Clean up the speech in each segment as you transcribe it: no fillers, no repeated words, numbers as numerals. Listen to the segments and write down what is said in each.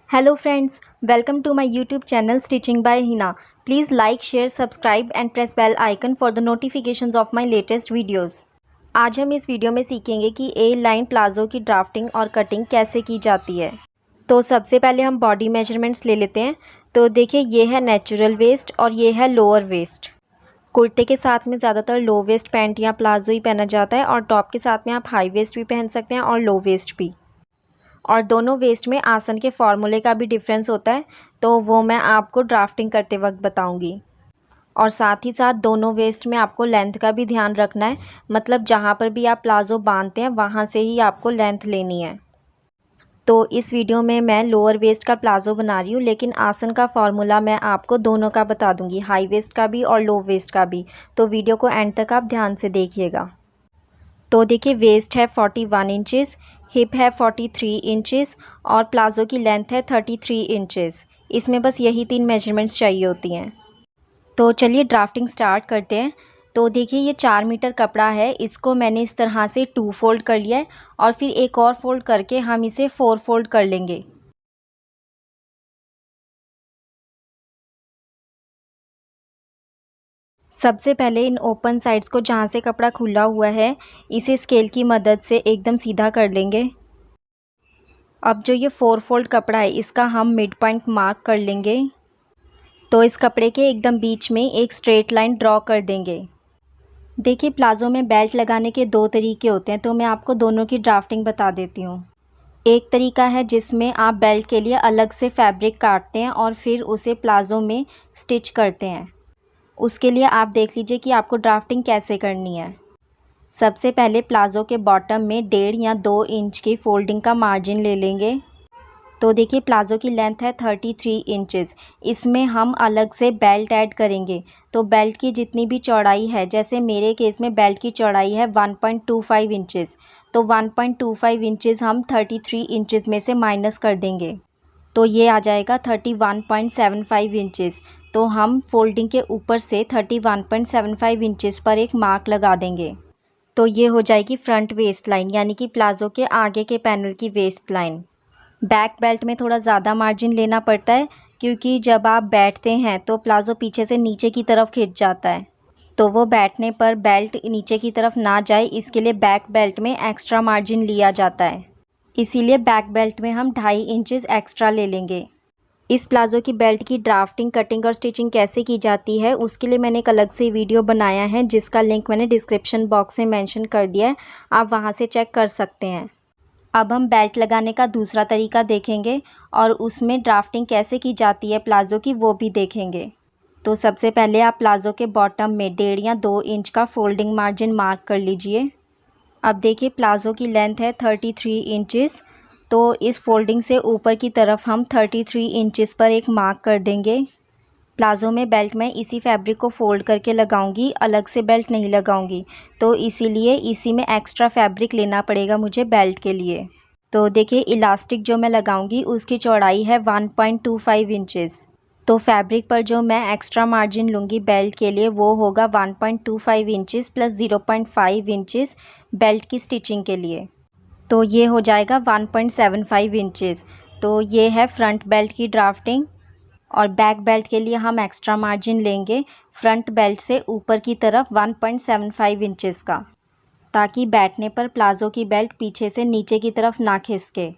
Hello friends, welcome to my YouTube channel Stitching by Hina. Please like, share, subscribe and press bell icon for the notifications of my latest videos. आज हम इस video में सीखेंगे कि ए line palazzo की drafting और cutting कैसे की जाती है। तो सबसे पहले हम बॉडी मेजरमेंट्स ले लेते हैं। तो देखिए ये है नेचुरल वेस्ट और ये है लोअर वेस्ट। कुर्ते के साथ में ज़्यादातर लो वेस्ट पैंट या प्लाज़ो ही पहना जाता है और टॉप के साथ में आप हाई वेस्ट भी पहन सकते हैं और लो वेस्ट भी। और दोनों वेस्ट में आसन के फॉर्मूले का भी डिफरेंस होता है, तो वो मैं आपको ड्राफ्टिंग करते वक्त बताऊंगी। और साथ ही साथ दोनों वेस्ट में आपको लेंथ का भी ध्यान रखना है, मतलब जहाँ पर भी आप प्लाज़ो बांधते हैं वहाँ से ही आपको लेंथ लेनी है। तो इस वीडियो में मैं लोअर वेस्ट का प्लाज़ो बना रही हूँ, लेकिन आसन का फॉर्मूला मैं आपको दोनों का बता दूँगी, हाई वेस्ट का भी और लो वेस्ट का भी। तो वीडियो को एंड तक आप ध्यान से देखिएगा। तो देखिए वेस्ट है 41 इंचेस, हिप है 43 इंचेस और प्लाज़ो की लेंथ है 33 इंचेस। इसमें बस यही 3 मेजरमेंट्स चाहिए होती हैं। तो चलिए ड्राफ्टिंग स्टार्ट करते हैं। तो देखिए ये 4 मीटर कपड़ा है, इसको मैंने इस तरह से 2 फोल्ड कर लिया है और फिर एक और फोल्ड करके हम इसे 4 फोल्ड कर लेंगे। सबसे पहले इन ओपन साइड्स को, जहाँ से कपड़ा खुला हुआ है, इसे स्केल की मदद से एकदम सीधा कर लेंगे। अब जो ये 4 फोल्ड कपड़ा है इसका हम मिड पॉइंट मार्क कर लेंगे। तो इस कपड़े के एकदम बीच में एक स्ट्रेट लाइन ड्रॉ कर देंगे। देखिए प्लाज़ो में बेल्ट लगाने के 2 तरीके होते हैं, तो मैं आपको दोनों की ड्राफ्टिंग बता देती हूँ। एक तरीका है जिसमें आप बेल्ट के लिए अलग से फैब्रिक काटते हैं और फिर उसे प्लाज़ो में स्टिच करते हैं। उसके लिए आप देख लीजिए कि आपको ड्राफ्टिंग कैसे करनी है। सबसे पहले प्लाज़ो के बॉटम में 1.5 या 2 इंच की फोल्डिंग का मार्जिन ले लेंगे। तो देखिए प्लाज़ो की लेंथ है 33 इंचेस। इसमें हम अलग से बेल्ट ऐड करेंगे। तो बेल्ट की जितनी भी चौड़ाई है, जैसे मेरे केस में बेल्ट की चौड़ाई है 1.25 इंचेस, तो 1.25 इंचेस हम 33 इंचेस में से माइनस कर देंगे। तो ये आ जाएगा 31.75 इंचेस। तो हम फोल्डिंग के ऊपर से 31.75 इंचेस पर एक मार्क लगा देंगे। तो ये हो जाएगी फ्रंट वेस्ट लाइन, यानी कि प्लाज़ो के आगे के पैनल की वेस्ट लाइन। बैक बेल्ट में थोड़ा ज़्यादा मार्जिन लेना पड़ता है, क्योंकि जब आप बैठते हैं तो प्लाज़ो पीछे से नीचे की तरफ खिंच जाता है, तो वो बैठने पर बेल्ट नीचे की तरफ ना जाए, इसके लिए बैक बेल्ट में एक्स्ट्रा मार्जिन लिया जाता है। इसीलिए बैक बेल्ट में हम 2.5 इंचेस एक्स्ट्रा ले लेंगे। इस प्लाज़ो की बेल्ट की ड्राफ्टिंग, कटिंग और स्टिचिंग कैसे की जाती है उसके लिए मैंने एक अलग से वीडियो बनाया है, जिसका लिंक मैंने डिस्क्रिप्शन बॉक्स में मेंशन कर दिया है, आप वहाँ से चेक कर सकते हैं। अब हम बेल्ट लगाने का दूसरा तरीका देखेंगे और उसमें ड्राफ्टिंग कैसे की जाती है प्लाज़ो की, वो भी देखेंगे। तो सबसे पहले आप प्लाज़ो के बॉटम में 1.5 या 2 इंच का फोल्डिंग मार्जिन मार्क कर लीजिए। अब देखिए प्लाज़ो की लेंथ है 33 इंचेस, तो इस फोल्डिंग से ऊपर की तरफ हम 33 इंचेस पर एक मार्क कर देंगे। प्लाज़ो में बेल्ट मैं इसी फैब्रिक को फ़ोल्ड करके लगाऊंगी, अलग से बेल्ट नहीं लगाऊंगी, तो इसीलिए इसी में एक्स्ट्रा फैब्रिक लेना पड़ेगा मुझे बेल्ट के लिए। तो देखिए इलास्टिक जो मैं लगाऊंगी उसकी चौड़ाई है 1.25 इंचेस। तो फैब्रिक पर जो मैं एक्स्ट्रा मार्जिन लूँगी बेल्ट के लिए वो होगा 1.25 इंचेस प्लस 0.5 इंचेस बेल्ट की स्टिचिंग के लिए। तो ये हो जाएगा 1.75 इंचेस। तो ये है फ्रंट बेल्ट की ड्राफ्टिंग। और बैक बेल्ट के लिए हम एक्स्ट्रा मार्जिन लेंगे फ्रंट बेल्ट से ऊपर की तरफ 1.75 इंचेस का, ताकि बैठने पर प्लाज़ो की बेल्ट पीछे से नीचे की तरफ ना खिसके।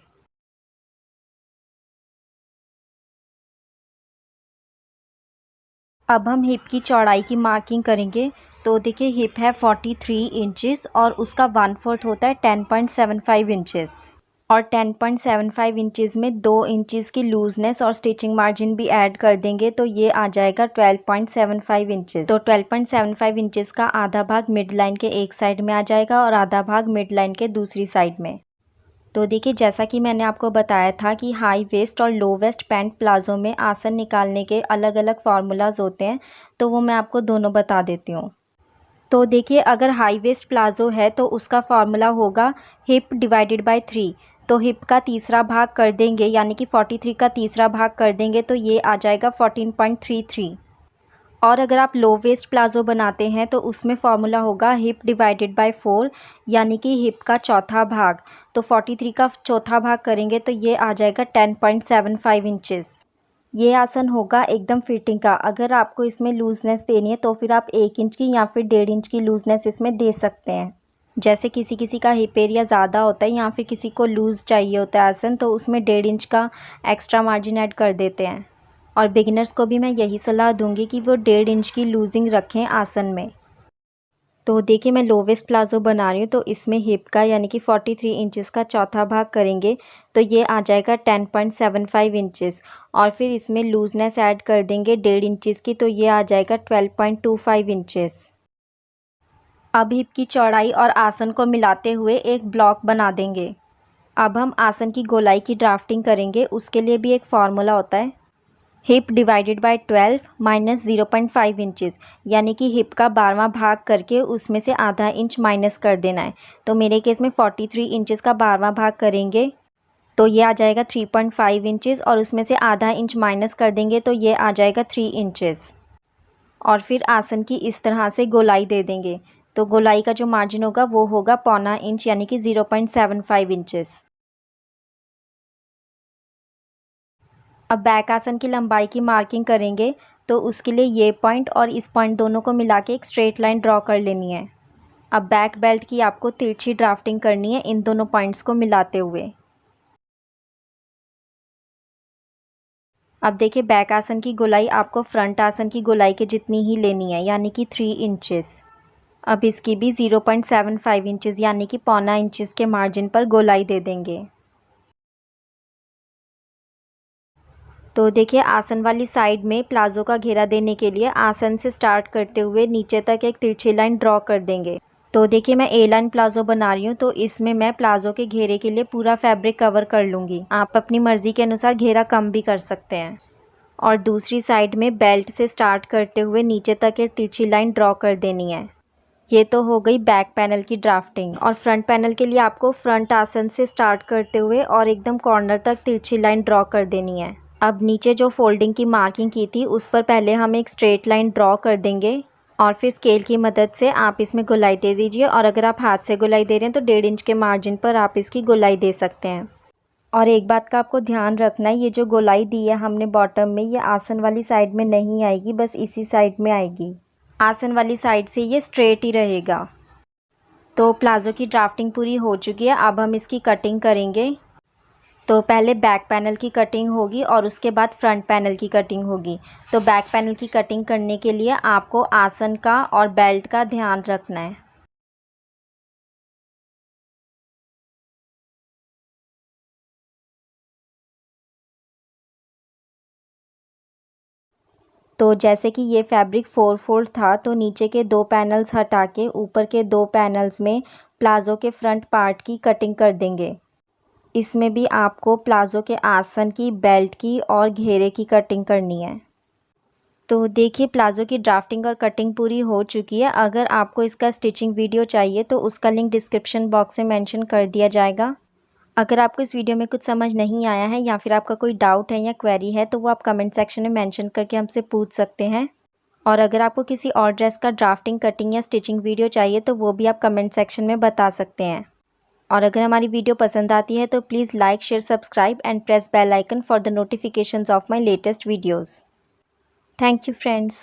अब हम हिप की चौड़ाई की मार्किंग करेंगे। तो देखिए हिप है 43 इंचेस और उसका 1/4 होता है 10.75 इंचेस। और 10.75 इंचेस में 2 इंचेस की लूजनेस और स्टिचिंग मार्जिन भी ऐड कर देंगे, तो ये आ जाएगा 12.75 इंचेस। तो 12.75 इंचेस का आधा भाग मिड लाइन के एक साइड में आ जाएगा और आधा भाग मिड लाइन के दूसरी साइड में। तो देखिए जैसा कि मैंने आपको बताया था कि हाई वेस्ट और लो वेस्ट पैंट प्लाज़ो में आसन निकालने के अलग अलग फार्मूलाज होते हैं, तो वो मैं आपको दोनों बता देती हूँ। तो देखिए अगर हाई वेस्ट प्लाज़ो है तो उसका फार्मूला होगा हिप डिवाइडेड बाय 3। तो हिप का तीसरा भाग कर देंगे, यानी कि 43 का तीसरा भाग कर देंगे, तो ये आ जाएगा 14.33। और अगर आप लो वेस्ट प्लाज़ो बनाते हैं तो उसमें फॉर्मूला होगा हिप डिवाइडेड बाय 4, यानी कि हिप का चौथा भाग। तो 43 का चौथा भाग करेंगे तो ये आ जाएगा 10.75 इंचेस। ये आसन होगा एकदम फिटिंग का। अगर आपको इसमें लूजनेस देनी है तो फिर आप 1 इंच की या फिर 1.5 इंच की लूजनेस इसमें दे सकते हैं। जैसे किसी किसी का हिप एरिया ज़्यादा होता है या फिर किसी को लूज़ चाहिए होता है आसन, तो उसमें 1.5 इंच का एक्स्ट्रा मार्जिन ऐड कर देते हैं। और बिगिनर्स को भी मैं यही सलाह दूंगी कि वो 1.5 इंच की लूजिंग रखें आसन में। तो देखिए मैं लोवेस्ट प्लाज़ो बना रही हूँ, तो इसमें हिप का यानी कि 43 इंचेस का चौथा भाग करेंगे तो ये आ जाएगा 10.75 इंचेस। और फिर इसमें लूजनेस ऐड कर देंगे 1.5 इंचेस की, तो ये आ जाएगा 12.25 इंचेस। अब हिप की चौड़ाई और आसन को मिलाते हुए एक ब्लॉक बना देंगे। अब हम आसन की गोलाई की ड्राफ्टिंग करेंगे। उसके लिए भी एक फार्मूला होता है, hip divided by 12 minus 0.5 inches, यानी कि हिप का 12वां भाग करके उसमें से आधा इंच माइनस कर देना है। तो मेरे केस में 43 इंचेस का 12वां भाग करेंगे तो ये आ जाएगा 3.5 इंचेस, और उसमें से आधा इंच माइनस कर देंगे तो ये आ जाएगा 3 इंचेस। और फिर आसन की इस तरह से गोलाई दे देंगे। तो गोलाई का जो मार्जिन होगा वो होगा 0.25 इंच, यानी कि 0.75 इंचेस। अब बैक आसन की लंबाई की मार्किंग करेंगे, तो उसके लिए ये पॉइंट और इस पॉइंट दोनों को मिला के एक स्ट्रेट लाइन ड्रॉ कर लेनी है। अब बैक बेल्ट की आपको तिरछी ड्राफ्टिंग करनी है इन दोनों पॉइंट्स को मिलाते हुए। अब देखिए बैक आसन की गोलाई आपको फ्रंट आसन की गोलाई के जितनी ही लेनी है, यानी कि 3 इंचेस। अब इसकी भी 0.75 इंचेस यानी कि 0.25 इंचेस के मार्जिन पर गोलाई दे देंगे। तो देखिए आसन वाली साइड में प्लाज़ो का घेरा देने के लिए आसन से स्टार्ट करते हुए नीचे तक एक तिरछी लाइन ड्रॉ कर देंगे। तो देखिए मैं ए लाइन प्लाज़ो बना रही हूँ, तो इसमें मैं प्लाज़ो के घेरे के लिए पूरा फैब्रिक कवर कर लूँगी। आप अपनी मर्ज़ी के अनुसार घेरा कम भी कर सकते हैं। और दूसरी साइड में बेल्ट से स्टार्ट करते हुए नीचे तक एक तिरछी लाइन ड्रॉ कर देनी है। ये तो हो गई बैक पैनल की ड्राफ्टिंग। और फ्रंट पैनल के लिए आपको फ्रंट आसन से स्टार्ट करते हुए और एकदम कॉर्नर तक तिरछी लाइन ड्रॉ कर देनी है। अब नीचे जो फोल्डिंग की मार्किंग की थी उस पर पहले हम एक स्ट्रेट लाइन ड्रॉ कर देंगे, और फिर स्केल की मदद से आप इसमें गोलाई दे दीजिए। और अगर आप हाथ से गोलाई दे रहे हैं तो 1.5 इंच के मार्जिन पर आप इसकी गोलाई दे सकते हैं। और एक बात का आपको ध्यान रखना है, ये जो गोलाई दी है हमने बॉटम में, ये आसन वाली साइड में नहीं आएगी, बस इसी साइड में आएगी। आसन वाली साइड से ये स्ट्रेट ही रहेगा। तो प्लाज़ो की ड्राफ्टिंग पूरी हो चुकी है। अब हम इसकी कटिंग करेंगे। तो पहले बैक पैनल की कटिंग होगी और उसके बाद फ्रंट पैनल की कटिंग होगी। तो बैक पैनल की कटिंग करने के लिए आपको आसन का और बेल्ट का ध्यान रखना है। तो जैसे कि ये फैब्रिक 4 फोल्ड था, तो नीचे के 2 पैनल्स हटा के ऊपर के 2 पैनल्स में प्लाज़ो के फ्रंट पार्ट की कटिंग कर देंगे। इसमें भी आपको प्लाज़ो के आसन की, बेल्ट की और घेरे की कटिंग करनी है। तो देखिए प्लाज़ो की ड्राफ्टिंग और कटिंग पूरी हो चुकी है। अगर आपको इसका स्टिचिंग वीडियो चाहिए तो उसका लिंक डिस्क्रिप्शन बॉक्स में मेंशन कर दिया जाएगा। अगर आपको इस वीडियो में कुछ समझ नहीं आया है या फिर आपका कोई डाउट है या क्वेरी है तो वो आप कमेंट सेक्शन में मेंशन करके हमसे पूछ सकते हैं। और अगर आपको किसी और ड्रेस का ड्राफ्टिंग, कटिंग या स्टिचिंग वीडियो चाहिए तो वो भी आप कमेंट सेक्शन में बता सकते हैं। और अगर हमारी वीडियो पसंद आती है तो please like, share, subscribe and press bell icon for the notifications of my latest videos. Thank you, friends.